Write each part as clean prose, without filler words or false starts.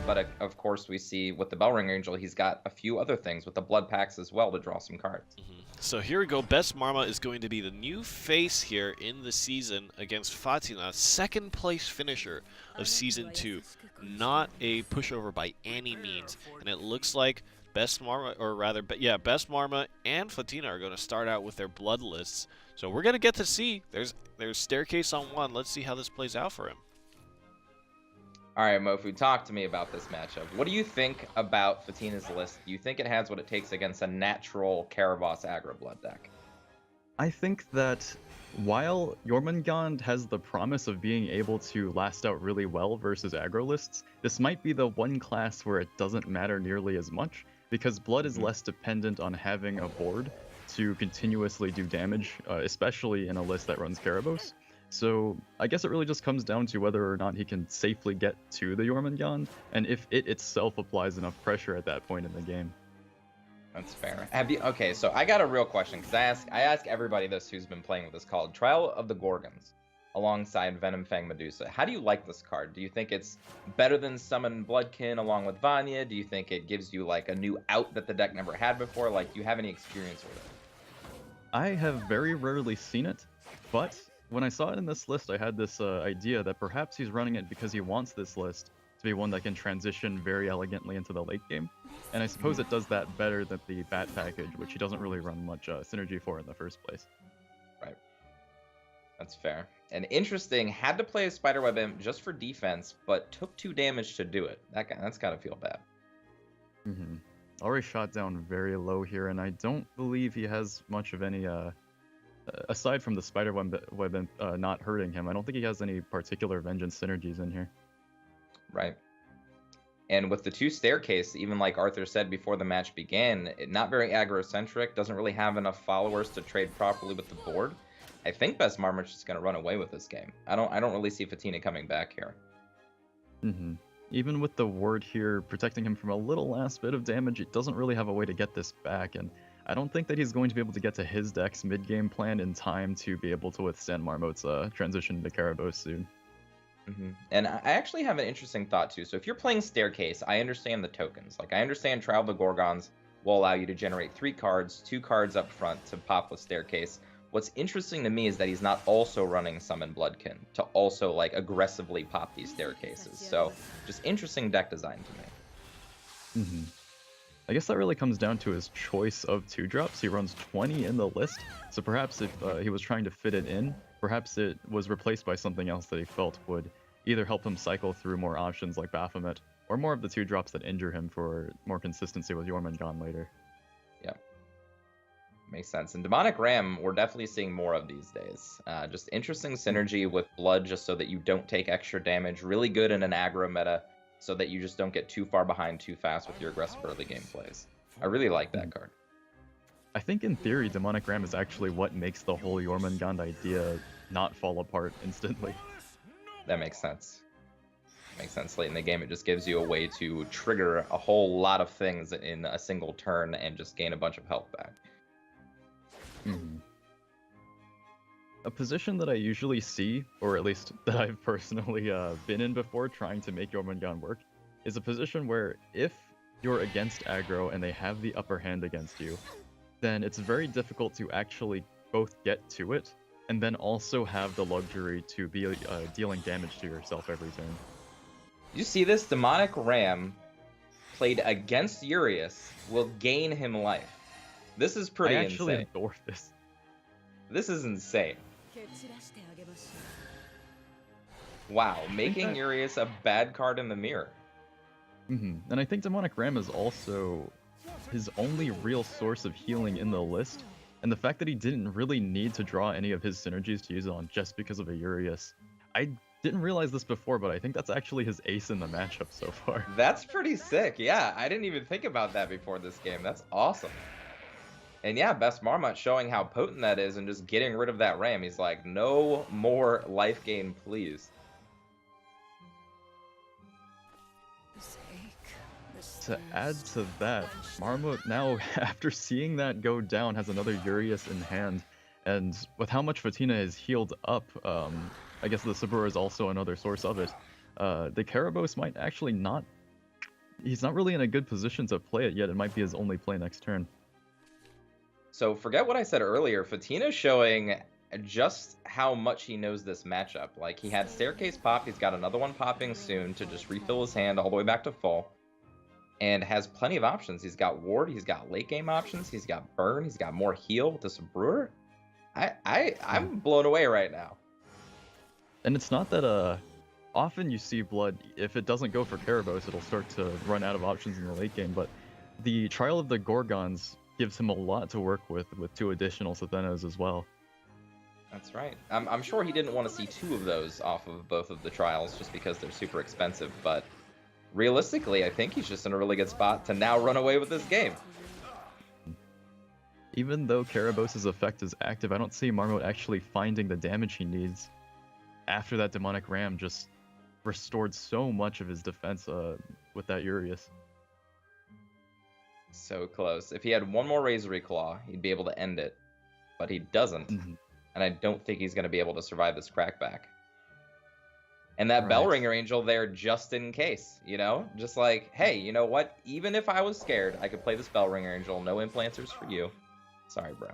But of course, we see with the Bellring Angel, he's got a few other things with the Blood Packs as well to draw some cards. So here we go. Bestmarmotte is going to be the new face here in the season against Fatina, second place finisher of Season 2. Not a pushover by any means. And it looks like Bestmarmotte, or rather, yeah, Bestmarmotte and Fatina are going to start out with their blood lists. So we're going to get to see. There's Staircase on one. Let's see how this plays out for him. All right, Mofu, talk to me about this matchup. What do you think about Fatina's list? Do you think it has what it takes against a natural Karavos aggro blood deck? I think that while Jormungand has the promise of being able to last out really well versus aggro lists, this might be the one class where it doesn't matter nearly as much, because blood is less dependent on having a board to continuously do damage, especially in a list that runs Karavos. So I guess it really just comes down to whether or not he can safely get to the Jormungand, and if it itself applies enough pressure at that point in the game. That's fair. Okay, so I got a real question, because I ask everybody this who's been playing with this called Trial of the Gorgons alongside Venom Fang Medusa. How do you like this card? Do you think it's better than Summon Bloodkin along with Vanya? Do you think it gives you like a new out that the deck never had before? Like, do you have any experience with it? I have very rarely seen it, but when I saw it in this list, I had this idea that perhaps he's running it because he wants this list to be one that can transition very elegantly into the late game. And I suppose it does that better than the Bat package, which he doesn't really run much synergy for in the first place. Right. That's fair. And interesting, had to play a Spiderweb Imp just for defense, but took 2 damage to do it. That's got to feel bad. Already shot down very low here, and I don't believe he has much of any... aside from the Spiderweb Imp not hurting him, I don't think he has any particular Vengeance synergies in here. Right. And with the 2 Staircase, even like Arthur said before the match began, not very aggro-centric, doesn't really have enough followers to trade properly with the board. I think Bestmarmotte's just going to run away with this game. I don't really see Fatina coming back here. Even with the ward here protecting him from a little last bit of damage, it doesn't really have a way to get this back, and I don't think that he's going to be able to get to his deck's mid-game plan in time to be able to withstand Marmotte's transition into Karavos soon. And I actually have an interesting thought too. So if you're playing Staircase, I understand the tokens. Like, I understand Trial of the Gorgons will allow you to generate 3 cards, 2 cards up front to pop with Staircase. What's interesting to me is that he's not also running Summon Bloodkin to also like aggressively pop these Staircases. So just interesting deck design to me. I guess that really comes down to his choice of 2-drops. He runs 20 in the list, so perhaps if he was trying to fit it in, perhaps it was replaced by something else that he felt would either help him cycle through more options like Baphomet, or more of the 2-drops that injure him for more consistency with Jormungand later. Yeah. Makes sense. And Demonic Ram, we're definitely seeing more of these days. Just interesting synergy with blood just so that you don't take extra damage. Really good in an aggro meta so that you just don't get too far behind too fast with your aggressive early game plays. I really like that card. I think in theory, Demonic Ram is actually what makes the whole Jormungand idea not fall apart instantly. That makes sense. Makes sense. Late in the game, it just gives you a way to trigger a whole lot of things in a single turn and just gain a bunch of health back. A position that I usually see, or at least that I've personally been in before trying to make Jormungand work, is a position where if you're against aggro and they have the upper hand against you, then it's very difficult to actually both get to it and then also have the luxury to be dealing damage to yourself every turn. You see this? Demonic Ram played against Urias will gain him life. This is pretty insane. I actually adore this. This is insane. Wow, making Urias a bad card in the mirror. And I think Demonic Ram is also his only real source of healing in the list, and the fact that he didn't really need to draw any of his synergies to use it on just because of a Urias. I didn't realize this before, but I think that's actually his ace in the matchup so far. That's pretty sick. Yeah, I didn't even think about that before this game. That's awesome. And yeah, Bestmarmotte showing how potent that is and just getting rid of that Ram. He's like, no more life gain, please. to add to that, Marmot now, after seeing that go down, has another Urius in hand. And with how much Fatina is healed up, I guess the Sabura is also another source of it. The Karabos might actually not... He's not really in a good position to play it yet. It might be his only play next turn. So forget what I said earlier. Fatina's showing just how much he knows this matchup. Like, he had Staircase pop. He's got another one popping soon to just refill his hand all the way back to full. And has plenty of options. He's got ward. He's got late game options. He's got burn. He's got more heal with this brewer. I'm blown away right now. And it's not that often you see Blood, if it doesn't go for Karabos, it'll start to run out of options in the late game. But the Trial of the Gorgons gives him a lot to work with 2 additional Sathenas as well. That's right. I'm sure he didn't want to see 2 of those off of both of the trials just because they're super expensive, but realistically, I think he's just in a really good spot to now run away with this game. Even though Karabos' effect is active, I don't see Marmot actually finding the damage he needs after that Demonic Ram just restored so much of his defense with that Urius. So close. If he had one more Razor Claw, he'd be able to end it, but he doesn't. And I don't think he's going to be able to survive this crackback. And that Bell Ringer Angel there just in case, you know? Just like, hey, you know what? Even if I was scared, I could play this Bell Ringer Angel. No implanters for you. Sorry, bro.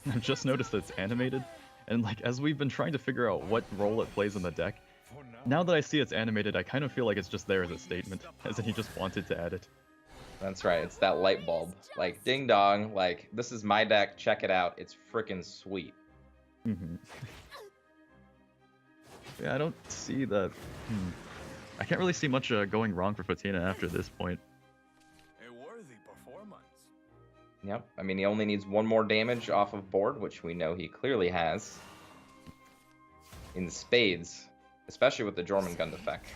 I've just noticed that it's animated, and like as we've been trying to figure out what role it plays in the deck, now that I see it's animated, I kind of feel like it's just there as a statement, as in he just wanted to add it. That's right. It's that light bulb. Like, ding dong. Like, this is my deck. Check it out. It's freaking sweet. Yeah, I don't see that. I can't really see much going wrong for Fatina after this point. A worthy performance. Yep. I mean, he only needs one more damage off of board, which we know he clearly has. In spades. Especially with the Jormungand effect.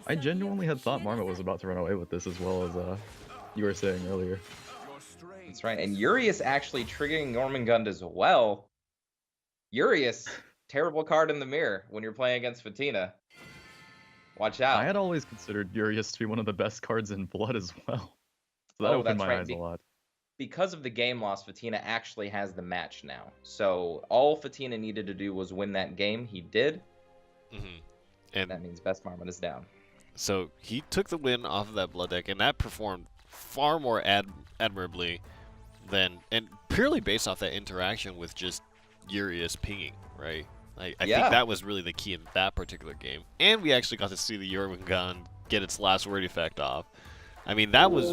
I genuinely had thought Marmot was about to run away with this as well as you were saying earlier. That's right. And Urius actually triggering Jormungand as well. Urius, terrible card in the mirror when you're playing against Fatina. Watch out. I had always considered Urius to be one of the best cards in Blood as well. So that opened my eyes a lot. Because of the game loss, Fatina actually has the match now. So all Fatina needed to do was win that game. He did. And that means Bestmarmotte is down. So he took the win off of that Blood deck, and that performed far more admirably than, and purely based off that interaction with just Urius pinging, right? I think that was really the key in that particular game. And we actually got to see the Jormungand get its last word effect off. I mean, that was